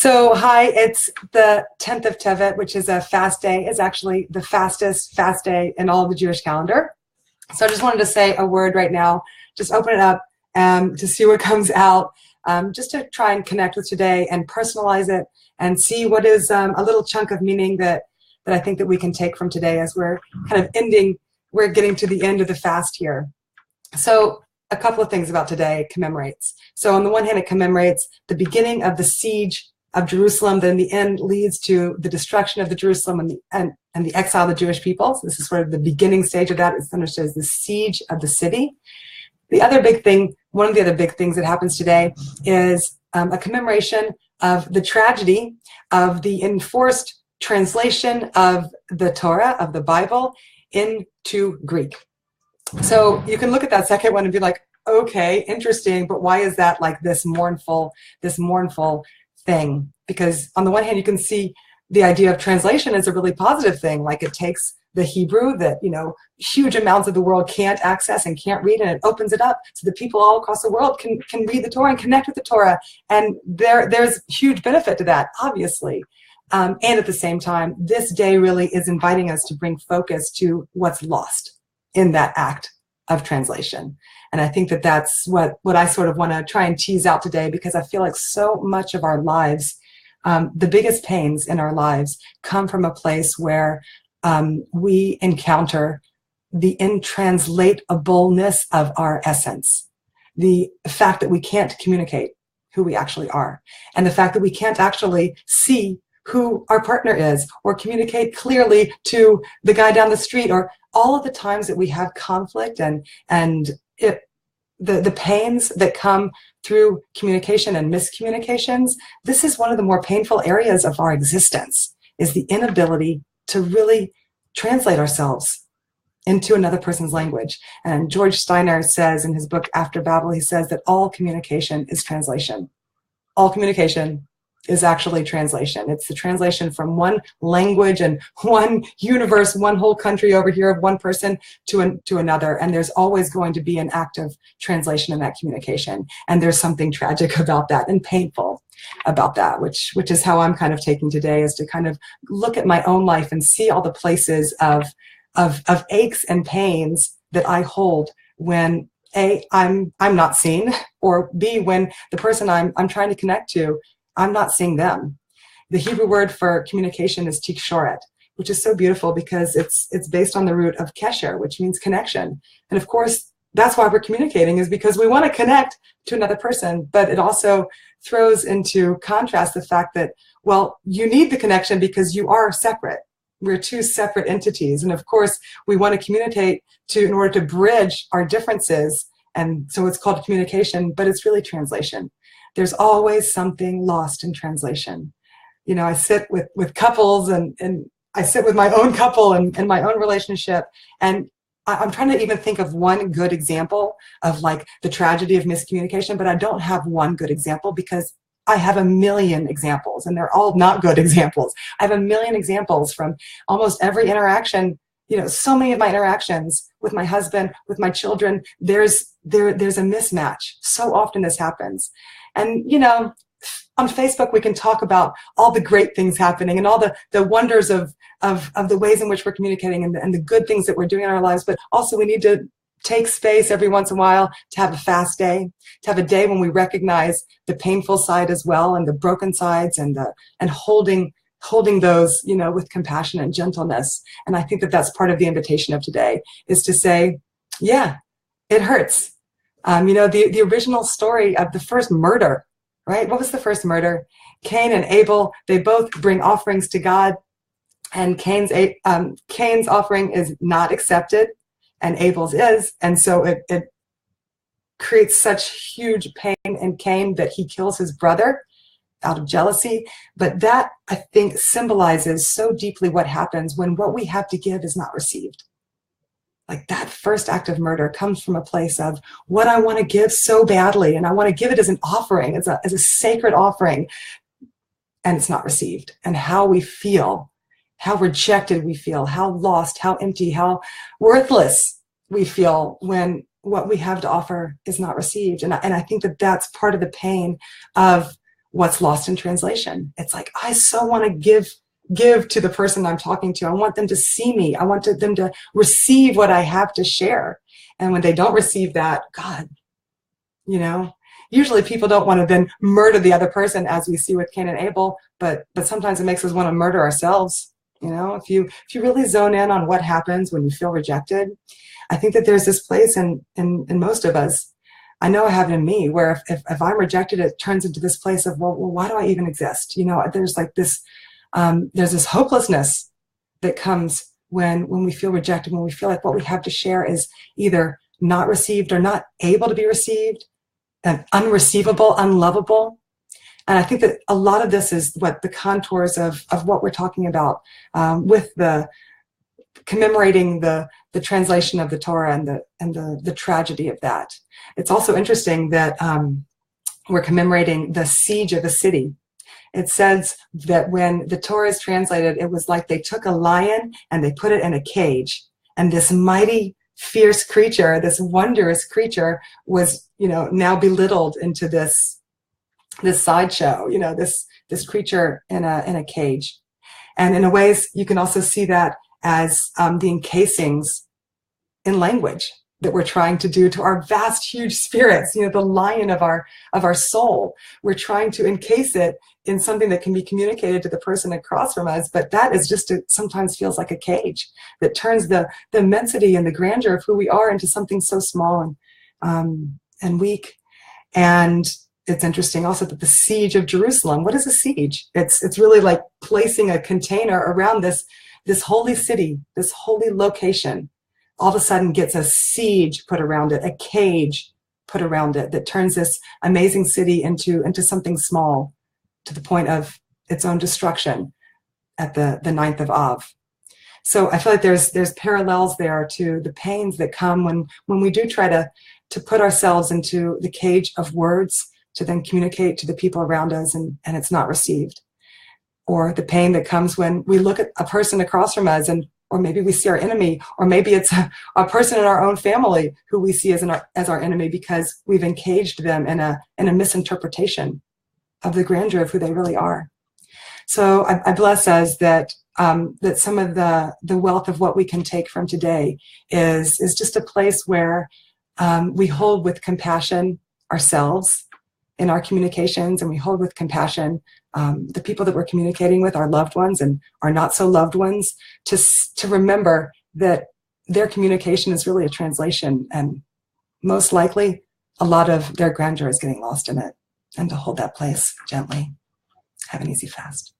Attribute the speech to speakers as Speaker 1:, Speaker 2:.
Speaker 1: So, hi, it's the 10th of Tevet, which is a fast day. It's actually the fastest fast day in all of the Jewish calendar. So I just wanted to say a word right now, just open it up to see what comes out, just to try and connect with today and personalize it and see what is a little chunk of meaning that I think that we can take from today as we're kind of we're getting to the end of the fast here. So a couple of things about today commemorates. So on the one hand, it commemorates the beginning of the siege of Jerusalem, then the end leads to the destruction of the Jerusalem and the exile of the Jewish people. So this is sort of the beginning stage of that. It's understood as the siege of the city. The other big thing, one of the other big things that happens today is a commemoration of the tragedy of the enforced translation of the Torah, of the Bible, into Greek. So you can look at that second one and be like, okay, interesting, but why is that like this mournful thing? Because on the one hand, you can see the idea of translation is a really positive thing. Like it takes the Hebrew that, huge amounts of the world can't access and can't read, and it opens it up so that people all across the world can read the Torah and connect with the Torah. And there's huge benefit to that, obviously. And at the same time, this day really is inviting us to bring focus to what's lost in that act of translation. And I think that that's what I sort of want to try and tease out today, because I feel like so much of our lives, the biggest pains in our lives come from a place where we encounter the intranslatableness of our essence, the fact that we can't communicate who we actually are, and the fact that we can't actually see who our partner is or communicate clearly to the guy down the street, or all of the times that we have conflict and the pains that come through communication and miscommunications. This is one of the more painful areas of our existence, is the inability to really translate ourselves into another person's language. And George Steiner says in his book After Babel, he says that all communication is translation. All communication is actually translation. It's the translation from one language and one universe, one whole country over here of one person to another. And there's always going to be an act of translation in that communication. And there's something tragic about that and painful about that, which is how I'm kind of taking today, is to kind of look at my own life and see all the places of aches and pains that I hold when A, I'm not seen, or B, when the person I'm trying to connect to, I'm not seeing them. The Hebrew word for communication is tikshoret, which is so beautiful because it's based on the root of kesher, which means connection. And of course, that's why we're communicating, is because we want to connect to another person. But it also throws into contrast the fact that, well, you need the connection because you are separate. We're two separate entities. And of course, we want to communicate in order to bridge our differences. And so it's called communication, but it's really translation. There's always something lost in translation. I sit with couples and I sit with my own couple and my own relationship. And I'm trying to even think of one good example of like the tragedy of miscommunication, but I don't have one good example because I have a million examples, and they're all not good examples. I have a million examples from almost every interaction. So many of my interactions with my husband, with my children, there's a mismatch. So often this happens. And, on Facebook, we can talk about all the great things happening and all the wonders of the ways in which we're communicating and the good things that we're doing in our lives. But also we need to take space every once in a while to have a fast day, to have a day when we recognize the painful side as well, and the broken sides, and holding those, with compassion and gentleness. And I think that that's part of the invitation of today, is to say, yeah, it hurts. The original story of the first murder, right? What was the first murder? Cain and Abel, they both bring offerings to God, and Cain's offering is not accepted, and Abel's is. And so it creates such huge pain in Cain that he kills his brother out of jealousy. But that, I think, symbolizes so deeply what happens when what we have to give is not received. Like that first act of murder comes from a place of what I want to give so badly, and I want to give it as an offering, as a sacred offering, and it's not received. And how we feel, how rejected we feel, how lost, how empty, how worthless we feel when what we have to offer is not received. And I think that that's part of the pain of what's lost in translation. It's like, I so want to give to the person I'm talking to. I want them to see me. I want them to receive what I have to share. And when they don't receive that, God, you know, usually people don't want to then murder the other person, as we see with Cain and Abel, but sometimes it makes us want to murder ourselves. You know, if you really zone in on what happens when you feel rejected, I think that there's this place in most of us. I know I have it in me, where if I'm rejected, it turns into this place of, well, why do I even exist? You know, there's like this, there's this hopelessness that comes when we feel rejected, when we feel like what we have to share is either not received or not able to be received, and unreceivable, unlovable. And I think that a lot of this is what the contours of what we're talking about, with the commemorating the translation of the Torah and the tragedy of that. It's also interesting that we're commemorating the siege of a city. It says that when the Torah is translated, it was like they took a lion and they put it in a cage, and this mighty, fierce creature, this wondrous creature, was, you know, now belittled into this sideshow, you know, this creature in a cage. And in a ways, you can also see that as the encasings in language that we're trying to do to our vast, huge spirits, you know, the lion of our soul. We're trying to encase it in something that can be communicated to the person across from us, but that is just, it sometimes feels like a cage that turns the immensity and the grandeur of who we are into something so small and weak. And it's interesting also that the siege of Jerusalem, what is a siege? It's really like placing a container around this holy city, this holy location, all of a sudden gets a siege put around it, a cage put around it that turns this amazing city into something small, to the point of its own destruction at the ninth of Av. So I feel like there's parallels there to the pains that come when we do try to put ourselves into the cage of words to then communicate to the people around us, and it's not received. Or the pain that comes when we look at a person across from us, or maybe we see our enemy, or maybe it's a person in our own family who we see as our enemy because we've encaged them in a misinterpretation of the grandeur of who they really are. So I bless us that some of the wealth of what we can take from today is just a place where we hold with compassion ourselves in our communications, and we hold with compassion the people that we're communicating with, our loved ones and our not so loved ones, to remember that their communication is really a translation, and most likely a lot of their grandeur is getting lost in it, and to hold that place gently. Have an easy fast.